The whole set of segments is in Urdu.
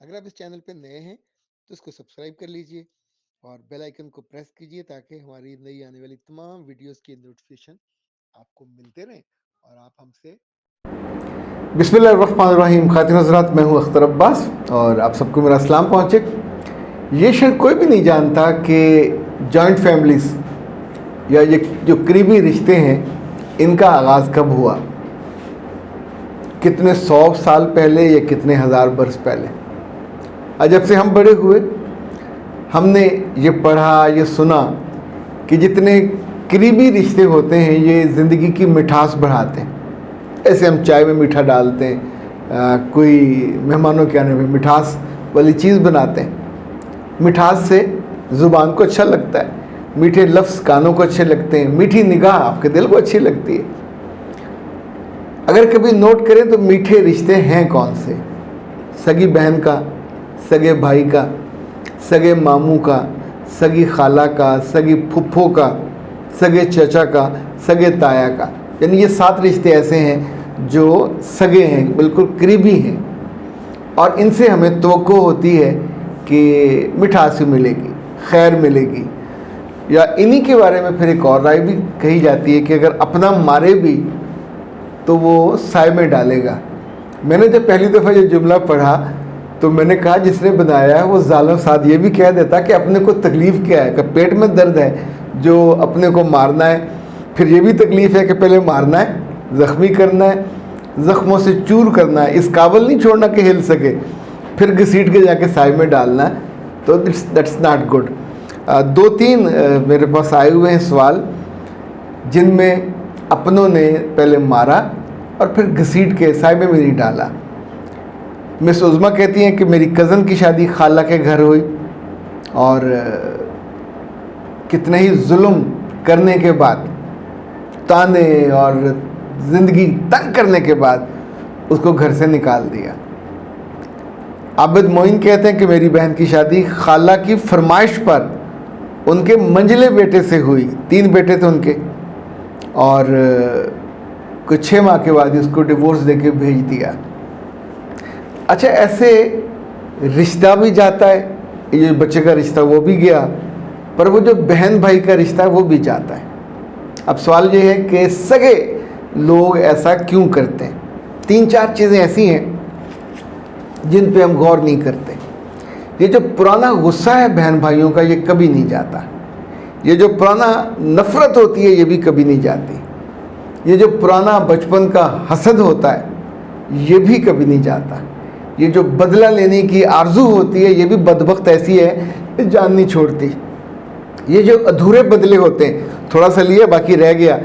اگر آپ اس چینل پہ نئے ہیں تو اس کو سبسکرائب کر لیجئے اور بیل آئیکن کو پریس کیجئے تاکہ ہماری نئی آنے والی تمام ویڈیوز کی نوٹیفیکیشن آپ کو ملتے رہیں اور آپ ہم سے بسم اللہ الرحمن الرحیم. خواتین حضرات، میں ہوں اختر عباس اور آپ سب کو میرا سلام پہنچے. یہ شاید کوئی بھی نہیں جانتا کہ جوائنٹ فیملیز یا یہ جو قریبی رشتے ہیں ان کا آغاز کب ہوا، کتنے 100 سال پہلے یا کتنے ہزار برس پہلے. جب سے ہم بڑے ہوئے ہم نے یہ پڑھا، یہ سنا کہ جتنے قریبی رشتے ہوتے ہیں یہ زندگی کی مٹھاس بڑھاتے ہیں. ایسے ہم چائے میں میٹھا ڈالتے ہیں، کوئی مہمانوں کے آنے میں مٹھاس والی چیز بناتے ہیں. مٹھاس سے زبان کو اچھا لگتا ہے، میٹھے لفظ کانوں کو اچھے لگتے ہیں، میٹھی نگاہ آپ کے دل کو اچھی لگتی ہے. اگر کبھی نوٹ کریں تو میٹھے رشتے ہیں کون سے؟ سگی بہن کا، سگے بھائی کا، سگے ماموں کا، سگی خالہ کا، سگی پھپھو کا، سگے چچا کا، سگے تایا کا. یعنی یہ 7 رشتے ایسے ہیں جو سگے ہیں، بالکل قریبی ہیں، اور ان سے ہمیں توقع ہوتی ہے کہ مٹھاس ملے گی، خیر ملے گی. یا انہی کے بارے میں پھر ایک اور رائے بھی کہی جاتی ہے کہ اگر اپنا مارے بھی تو وہ سائے میں ڈالے گا. میں نے جب پہلی دفعہ یہ جملہ پڑھا تو میں نے کہا جس نے بنایا ہے وہ ظالم ساتھ یہ بھی کہہ دیتا کہ اپنے کو تکلیف کیا ہے، کہ پیٹ میں درد ہے جو اپنے کو مارنا ہے. پھر یہ بھی تکلیف ہے کہ پہلے مارنا ہے، زخمی کرنا ہے، زخموں سے چور کرنا ہے، اس قابل نہیں چھوڑنا کہ ہل سکے، پھر گھسیٹ کے جا کے سائے میں ڈالنا ہے. تو دیٹس ناٹ گڈ. 2-3 میرے پاس آئے ہوئے ہیں سوال جن میں اپنوں نے پہلے مارا اور پھر گھسیٹ کے سائے میں نہیں ڈالا. مس عظمیٰ کہتی ہیں کہ میری کزن کی شادی خالہ کے گھر ہوئی اور کتنے ہی ظلم کرنے کے بعد، تانے اور زندگی تنگ کرنے کے بعد اس کو گھر سے نکال دیا. عابد معین کہتے ہیں کہ میری بہن کی شادی خالہ کی فرمائش پر ان کے منجلے بیٹے سے ہوئی. 3 بیٹے تھے ان کے، اور کچھ 6 ماہ کے بعد اس کو ڈیورس دے کے بھیج دیا. اچھا، ایسے رشتہ بھی جاتا ہے، یہ بچے کا رشتہ وہ بھی گیا، پر وہ جو بہن بھائی کا رشتہ ہے وہ بھی جاتا ہے. اب سوال یہ ہے کہ سگے لوگ ایسا کیوں کرتے ہیں؟ 3-4 چیزیں ایسی ہیں جن پہ ہم غور نہیں کرتے. یہ جو پرانا غصہ ہے بہن بھائیوں کا یہ کبھی نہیں جاتا. یہ جو پرانا نفرت ہوتی ہے یہ بھی کبھی نہیں جاتی. یہ جو پرانا بچپن کا حسد ہوتا ہے یہ بھی کبھی نہیں جاتا. یہ جو بدلہ لینے کی آرزو ہوتی ہے یہ بھی بدبخت ایسی ہے کہ جان نہیں چھوڑتی. یہ جو ادھورے بدلے ہوتے ہیں، تھوڑا سا لیا باقی رہ گیا،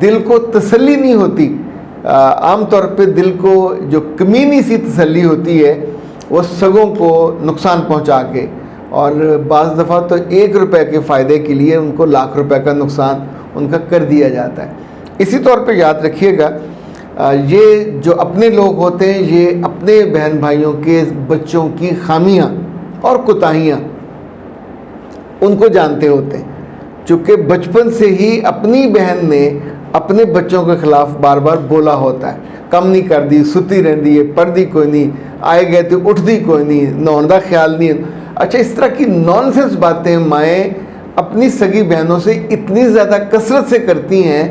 دل کو تسلی نہیں ہوتی. عام طور پہ دل کو جو کمینی سی تسلی ہوتی ہے وہ سگوں کو نقصان پہنچا کے، اور بعض دفعہ تو 1 روپے کے فائدے کے لیے ان کو لاکھ روپے کا نقصان ان کا کر دیا جاتا ہے. اسی طور پہ یاد رکھیے گا، یہ جو اپنے لوگ ہوتے ہیں یہ اپنے بہن بھائیوں کے بچوں کی خامیاں اور کوتاہیاں ان کو جانتے ہوتے ہیں، چونکہ بچپن سے ہی اپنی بہن نے اپنے بچوں کے خلاف بار بار بولا ہوتا ہے. کم نہیں کر دی، ستی رہندی ہے، پردی کوئی نہیں، آئے گئے تو اٹھتی کوئی نہیں، نہون دا خیال نہیں. اچھا، اس طرح کی نانسنس باتیں مائیں اپنی سگی بہنوں سے اتنی زیادہ کثرت سے کرتی ہیں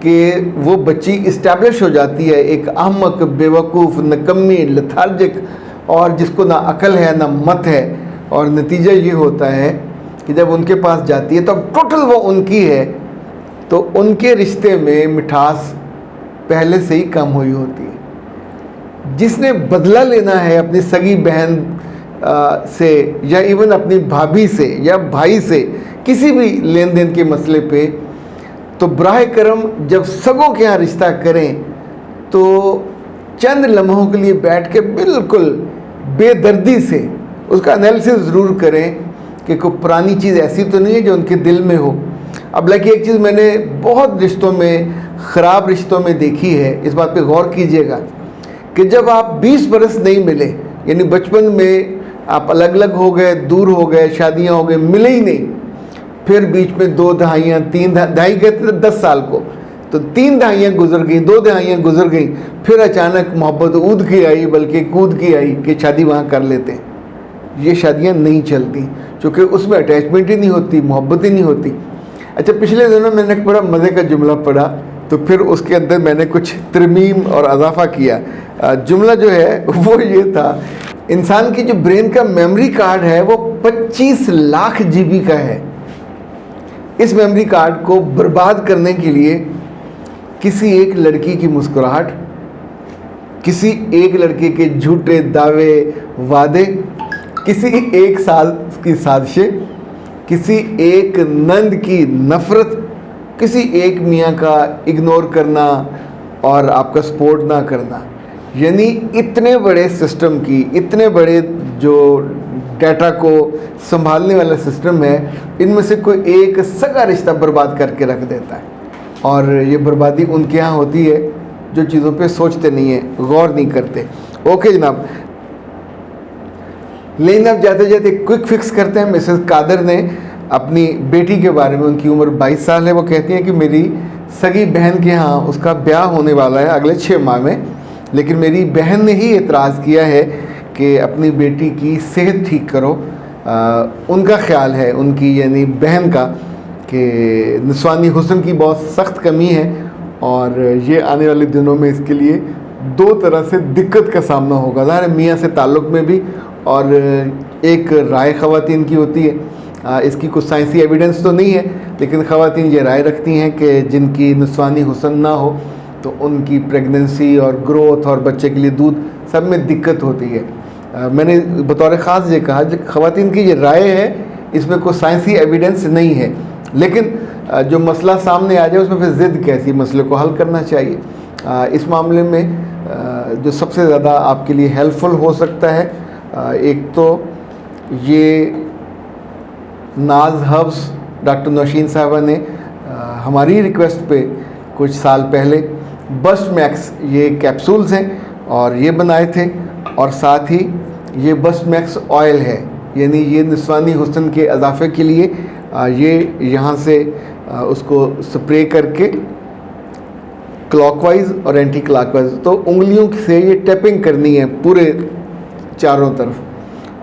کہ وہ بچی اسٹیبلش ہو جاتی ہے ایک احمق، بیوقوف، نکمی، لتھارجک، اور جس کو نہ عقل ہے نہ مت ہے. اور نتیجہ یہ ہوتا ہے کہ جب ان کے پاس جاتی ہے تو اب ٹوٹل وہ ان کی ہے، تو ان کے رشتے میں مٹھاس پہلے سے ہی کم ہوئی ہوتی ہے. جس نے بدلہ لینا ہے اپنی سگی بہن سے یا ایون اپنی بھابھی سے یا بھائی سے کسی بھی لین دین کے مسئلے پہ، تو براہ کرم جب سگوں کے ہاں رشتہ کریں تو چند لمحوں کے لیے بیٹھ کے بالکل بے دردی سے اس کا انالیسس ضرور کریں کہ کوئی پرانی چیز ایسی تو نہیں ہے جو ان کے دل میں ہو. اب ایک چیز میں نے بہت رشتوں میں، خراب رشتوں میں دیکھی ہے، اس بات پہ غور کیجئے گا کہ جب آپ 20 برس نہیں ملے، یعنی بچپن میں آپ الگ الگ ہو گئے، دور ہو گئے، شادیاں ہو گئے، ملے ہی نہیں، پھر بیچ میں 2 دہائیاں 3 دہائی کہتے تھے 10 سال کو، تو 3 دہائیاں گزر گئیں، 2 دہائیاں گزر گئیں، پھر اچانک محبت اود کی آئی، بلکہ کود کی آئی کہ شادی وہاں کر لیتے ہیں. یہ شادیاں نہیں چلتی، چونکہ اس میں اٹیچمنٹ ہی نہیں ہوتی، محبت ہی نہیں ہوتی۔ اچھا، پچھلے دنوں میں نے ایک بڑا مزے کا جملہ پڑھا، تو پھر اس کے اندر میں نے کچھ ترمیم اور اضافہ کیا۔ جملہ جو ہے وہ یہ تھا، انسان کی جو برین کا میموری کارڈ ہے وہ 25 لاکھ GB کا ہے۔ اس میموری کارڈ کو برباد کرنے کے لیے کسی ایک لڑکی کی مسکراہٹ، کسی ایک لڑکے کے جھوٹے دعوے وعدے، کسی ایک سال کی سازشیں، کسی ایک نند کی نفرت، کسی ایک میاں کا اگنور کرنا اور آپ کا سپورٹ نہ کرنا، یعنی اتنے بڑے سسٹم کی، اتنے بڑے جو ڈیٹا کو سنبھالنے والا سسٹم ہے، ان میں سے کوئی ایک سگا رشتہ برباد کر کے رکھ دیتا ہے۔ اور یہ بربادی ان کے ہاں ہوتی ہے جو چیزوں پہ سوچتے نہیں ہیں، غور نہیں کرتے۔ اوکے جناب، لیکن اب جاتے جاتے کوئک فکس کرتے ہیں۔ مسز قادر نے اپنی بیٹی کے بارے میں، ان کی عمر 22 سال ہے، وہ کہتی ہیں کہ میری سگی بہن کے ہاں اس کا بیاہ ہونے والا ہے اگلے 6 ماہ میں، لیکن میری بہن نے ہی اعتراض کیا ہے کہ اپنی بیٹی کی صحت ٹھیک کرو۔ ان کا خیال ہے، ان کی یعنی بہن کا، کہ نسوانی حسن کی بہت سخت کمی ہے، اور یہ آنے والے دنوں میں اس کے لیے 2 طرح سے دقت کا سامنا ہوگا۔ ظاہر ہے میاں سے تعلق میں بھی، اور ایک رائے خواتین کی ہوتی ہے، اس کی کچھ سائنسی ایویڈنس تو نہیں ہے، لیکن خواتین یہ رائے رکھتی ہیں کہ جن کی نسوانی حسن نہ ہو تو ان کی پریگننسی اور گروتھ اور بچے کے لیے دودھ سب میں دقت ہوتی ہے۔ میں نے بطور خاص یہ کہا کہ خواتین کی یہ رائے ہے، اس میں کوئی سائنسی ایویڈنس نہیں ہے، لیکن جو مسئلہ سامنے آ جائے اس میں پھر ضد کیسی، مسئلے کو حل کرنا چاہیے۔ اس معاملے میں جو سب سے زیادہ آپ کے لیے ہیلپ فل ہو سکتا ہے، ایک تو یہ ناز ہربس ڈاکٹر نوشین صاحبہ نے ہماری ریکویسٹ پہ کچھ سال پہلے بسٹ میکس یہ کیپسولز ہیں اور یہ بنائے تھے، اور ساتھ ہی یہ بسٹ میکس آئل ہے، یعنی یہ نسوانی حسن کے اضافے کے لیے یہ یہاں سے اس کو سپرے کر کے کلاک وائز اور اینٹی کلاک وائز، تو انگلیوں سے یہ ٹیپنگ کرنی ہے پورے چاروں طرف۔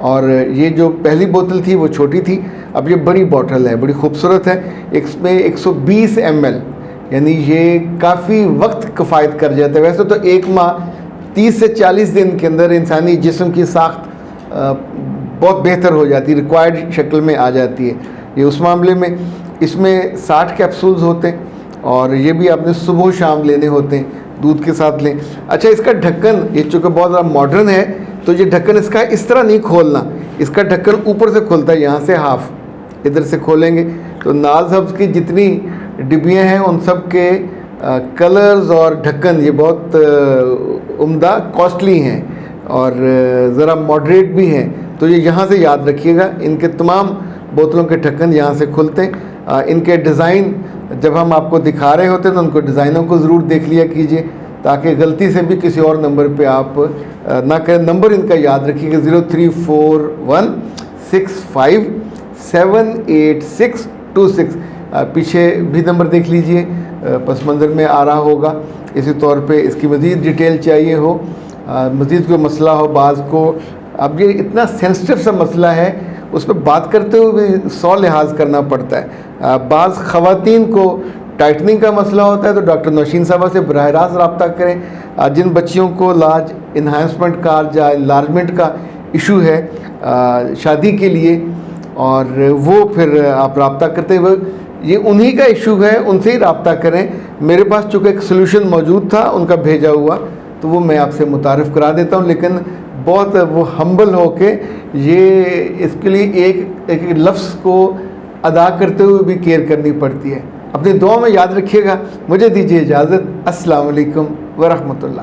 اور یہ جو پہلی بوتل تھی وہ چھوٹی تھی، اب یہ بڑی بوتل ہے، بڑی خوبصورت ہے، اس میں 120 ml، یعنی یہ کافی وقت کفایت کر جاتا ہے۔ ویسے تو 1 ماہ 30 سے 40 دن کے اندر انسانی جسم کی ساخت بہت بہتر ہو جاتی ہے، ریکوائرڈ شکل میں آ جاتی ہے۔ یہ اس معاملے میں اس میں 60 کیپسولز ہوتے ہیں، اور یہ بھی آپ نے صبح و شام لینے ہوتے ہیں، دودھ کے ساتھ لیں۔ اچھا، اس کا ڈھکن یہ چونکہ بہت زیادہ ماڈرن ہے، تو یہ ڈھکن اس کا اس طرح نہیں کھولنا، اس کا ڈھکن اوپر سے کھلتا ہے، یہاں سے ہاف ادھر سے کھولیں گے تو ناز ہربس کی جتنی ڈبیاں ہیں ان سب کے کلرز اور ڈھکن یہ بہت عمدہ کاسٹلی ہیں اور ذرا ماڈریٹ بھی ہیں، تو یہ یہاں سے یاد رکھیے گا، ان کے تمام بوتلوں کے ڈھکن یہاں سے کھلتے ہیں۔ ان کے ڈیزائن جب ہم آپ کو دکھا رہے ہوتے ہیں تو ان کو ڈیزائنوں کو ضرور دیکھ لیا کیجئے، تاکہ غلطی سے بھی کسی اور نمبر پہ آپ نہ کریں۔ نمبر ان کا یاد رکھیے گا 0341657826، پیچھے بھی نمبر دیکھ لیجئے، پس منظر میں آ رہا ہوگا۔ اسی طور پہ اس کی مزید ڈیٹیل چاہیے ہو، مزید کوئی مسئلہ ہو، بعض کو اب یہ اتنا سینسٹیو سا مسئلہ ہے، اس پہ بات کرتے ہوئے بھی 100 لحاظ کرنا پڑتا ہے۔ بعض خواتین کو ٹائٹننگ کا مسئلہ ہوتا ہے تو ڈاکٹر نوشین صاحبہ سے براہ راست رابطہ کریں۔ جن بچیوں کو لارج انہانسمنٹ کا یا انلارجمنٹ کا ایشو ہے شادی کے لیے، اور وہ پھر آپ رابطہ کرتے ہوئے، یہ انہی کا ایشو ہے، ان سے ہی رابطہ کریں۔ میرے پاس چونکہ ایک سلوشن موجود تھا ان کا بھیجا ہوا، تو وہ میں آپ سے متعارف کرا دیتا ہوں، لیکن بہت وہ ہمبل ہو کے یہ اس کے لیے ایک لفظ کو ادا کرتے ہوئے بھی کیئر کرنی پڑتی ہے۔ اپنی دعا میں یاد رکھیے گا۔ مجھے دیجیے اجازت، السلام علیکم ورحمۃ اللہ۔